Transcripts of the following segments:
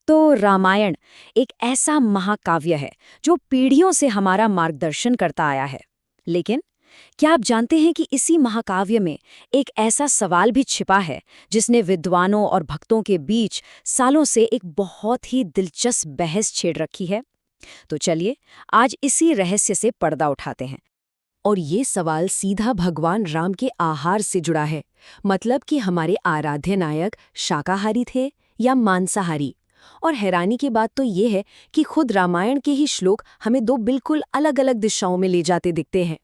तो रामायण एक ऐसा महाकाव्य है जो पीढ़ियों से हमारा मार्गदर्शन करता आया है। लेकिन क्या आप जानते हैं कि इसी महाकाव्य में एक ऐसा सवाल भी छिपा है जिसने विद्वानों और भक्तों के बीच सालों से एक बहुत ही दिलचस्प बहस छेड़ रखी है? तो चलिए आज इसी रहस्य से पर्दा उठाते हैं। और ये सवाल सीधा भगवान राम के आहार से जुड़ा है। मतलब कि हमारे आराध्य नायक शाकाहारी थे या मांसाहारी। और हैरानी की बात तो ये है कि खुद रामायण के ही श्लोक हमें दो बिल्कुल अलग अलग दिशाओं में ले जाते दिखते हैं।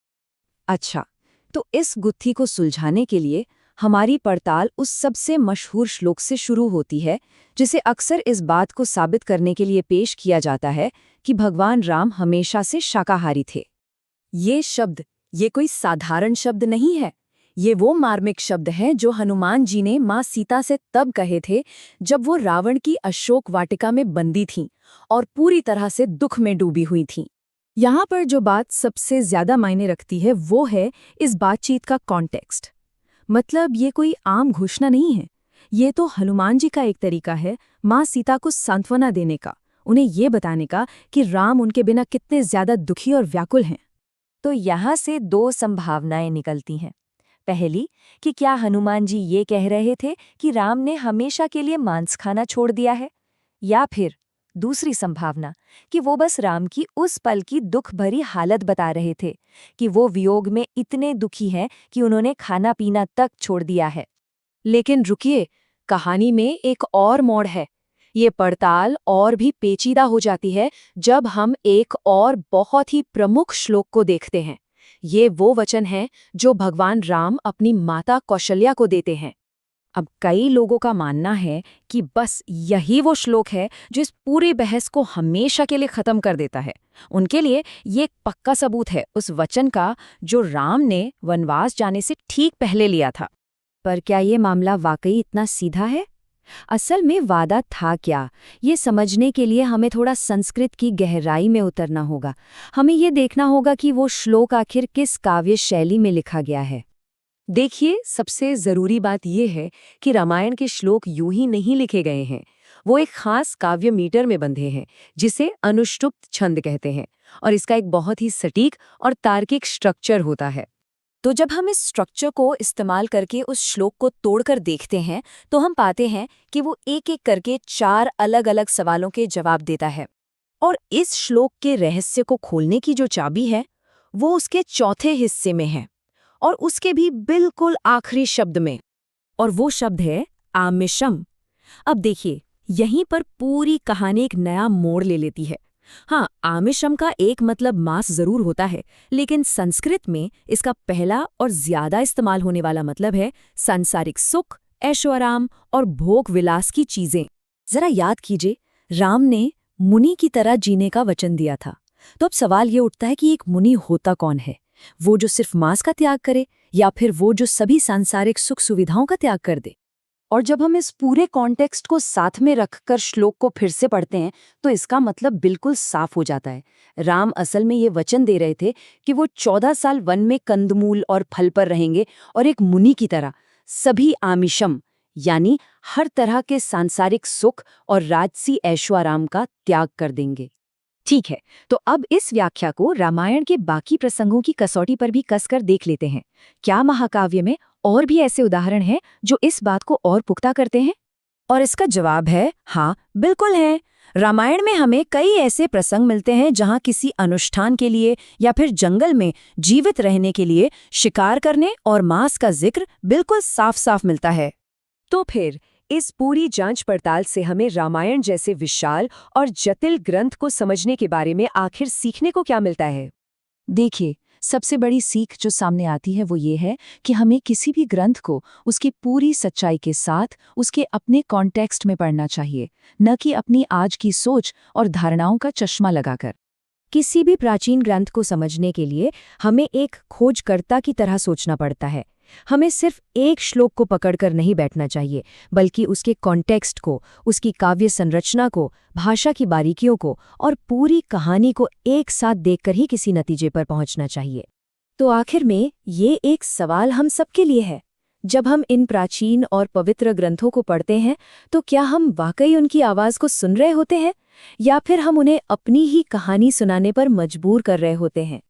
अच्छा, तो इस गुत्थी को सुलझाने के लिए हमारी पड़ताल उस सबसे मशहूर श्लोक से शुरू होती है जिसे अक्सर इस बात को साबित करने के लिए पेश किया जाता है कि भगवान राम हमेशा से शाकाहारी थे। ये शब्द, ये कोई साधारण शब्द नहीं है। ये वो मार्मिक शब्द हैं जो हनुमान जी ने माँ सीता से तब कहे थे जब वो रावण की अशोक वाटिका में बंदी थीं और पूरी तरह से दुख में डूबी हुई थीं। यहाँ पर जो बात सबसे ज्यादा मायने रखती है वो है इस बातचीत का कॉन्टेक्स्ट। मतलब ये कोई आम घोषणा नहीं है। ये तो हनुमान जी का एक तरीका है माँ सीता को सांत्वना देने का, उन्हें ये बताने का कि राम उनके बिना कितने ज्यादा दुखी और व्याकुल हैं। तो यहाँ से दो संभावनाएं निकलती हैं। पहली कि क्या हनुमान जी ये कह रहे थे कि राम ने हमेशा के लिए मांस खाना छोड़ दिया है, या फिर दूसरी संभावना कि वो बस राम की उस पल की दुख भरी हालत बता रहे थे कि वो वियोग में इतने दुखी हैं कि उन्होंने खाना पीना तक छोड़ दिया है। लेकिन रुकिए, कहानी में एक और मोड़ है। ये पड़ताल और भी पेचीदा हो जाती है जब हम एक और बहुत ही प्रमुख श्लोक को देखते हैं। ये वो वचन हैं जो भगवान राम अपनी माता कौशल्या को देते हैं। अब कई लोगों का मानना है कि बस यही वो श्लोक है जो इस पूरी बहस को हमेशा के लिए खत्म कर देता है। उनके लिए ये एक पक्का सबूत है उस वचन का जो राम ने वनवास जाने से ठीक पहले लिया था। पर क्या ये मामला वाकई इतना सीधा है? असल में वादा था क्या, ये समझने के लिए हमें थोड़ा संस्कृत की गहराई में उतरना होगा। हमें ये देखना होगा कि वो श्लोक आखिर किस काव्य शैली में लिखा गया है। देखिए, सबसे जरूरी बात यह है कि रामायण के श्लोक यूं ही नहीं लिखे गए हैं। वो एक खास काव्य मीटर में बंधे हैं जिसे अनुष्टुप्त छंद कहते हैं, और इसका एक बहुत ही सटीक और तार्किक स्ट्रक्चर होता है। तो जब हम इस स्ट्रक्चर को इस्तेमाल करके उस श्लोक को तोड़कर देखते हैं तो हम पाते हैं कि वो एक एक करके 4 अलग-अलग सवालों के जवाब देता है। और इस श्लोक के रहस्य को खोलने की जो चाबी है वो उसके चौथे हिस्से में है, और उसके भी बिल्कुल आखिरी शब्द में। और वो शब्द है आमिषम। अब देखिए, यहीं पर पूरी कहानी एक नया मोड़ ले लेती है। हाँ, आमिषम का एक मतलब मांस जरूर होता है, लेकिन संस्कृत में इसका पहला और ज्यादा इस्तेमाल होने वाला मतलब है सांसारिक सुख, ऐशोआराम और भोग विलास की चीजें। जरा याद कीजिए, राम ने मुनि की तरह जीने का वचन दिया था। तो अब सवाल ये उठता है कि एक मुनि होता कौन है? वो जो सिर्फ मांस का त्याग करे, या फिर वो जो सभी सांसारिक सुख सुविधाओं का त्याग कर दे? और जब हम इस पूरे कॉन्टेक्स्ट को साथ में रखकर श्लोक को फिर से पढ़ते हैं तो इसका मतलब बिल्कुल साफ हो जाता है। राम असल में ये वचन दे रहे थे कि वो 14 साल वन में कंदमूल और फल पर रहेंगे और एक मुनि की तरह सभी आमिषम यानी हर तरह के सांसारिक सुख और राजसी ऐशोआराम का त्याग कर देंगे। ठीक है, तो अब इस व्याख्या को रामायण के बाकी प्रसंगों की कसौटी पर भी कसकर देख लेते हैं। क्या महाकाव्य में और भी ऐसे उदाहरण हैं जो इस बात को और पुख्ता करते हैं? और इसका जवाब है हाँ, बिल्कुल है। रामायण में हमें कई ऐसे प्रसंग मिलते हैं जहां किसी अनुष्ठान के लिए या फिर जंगल में जीवित रहने के लिए शिकार करने और मांस का जिक्र बिल्कुल साफ साफ मिलता है। तो फिर इस पूरी जांच पड़ताल से हमें रामायण जैसे विशाल और जटिल ग्रंथ को समझने के बारे में आखिर सीखने को क्या मिलता है? देखिए, सबसे बड़ी सीख जो सामने आती है वो ये है कि हमें किसी भी ग्रंथ को उसकी पूरी सच्चाई के साथ उसके अपने कॉन्टेक्स्ट में पढ़ना चाहिए, न कि अपनी आज की सोच और धारणाओं का चश्मा लगाकर। किसी भी प्राचीन ग्रंथ को समझने के लिए हमें एक खोजकर्ता की तरह सोचना पड़ता है। हमें सिर्फ एक श्लोक को पकड़कर नहीं बैठना चाहिए, बल्कि उसके कॉन्टेक्स्ट को, उसकी काव्य संरचना को, भाषा की बारीकियों को और पूरी कहानी को एक साथ देखकर ही किसी नतीजे पर पहुंचना चाहिए। तो आखिर में ये एक सवाल हम सबके लिए है, जब हम इन प्राचीन और पवित्र ग्रंथों को पढ़ते हैं तो क्या हम वाकई उनकी आवाज को सुन रहे होते हैं या फिर हम उन्हें अपनी ही कहानी सुनाने पर मजबूर कर रहे होते हैं?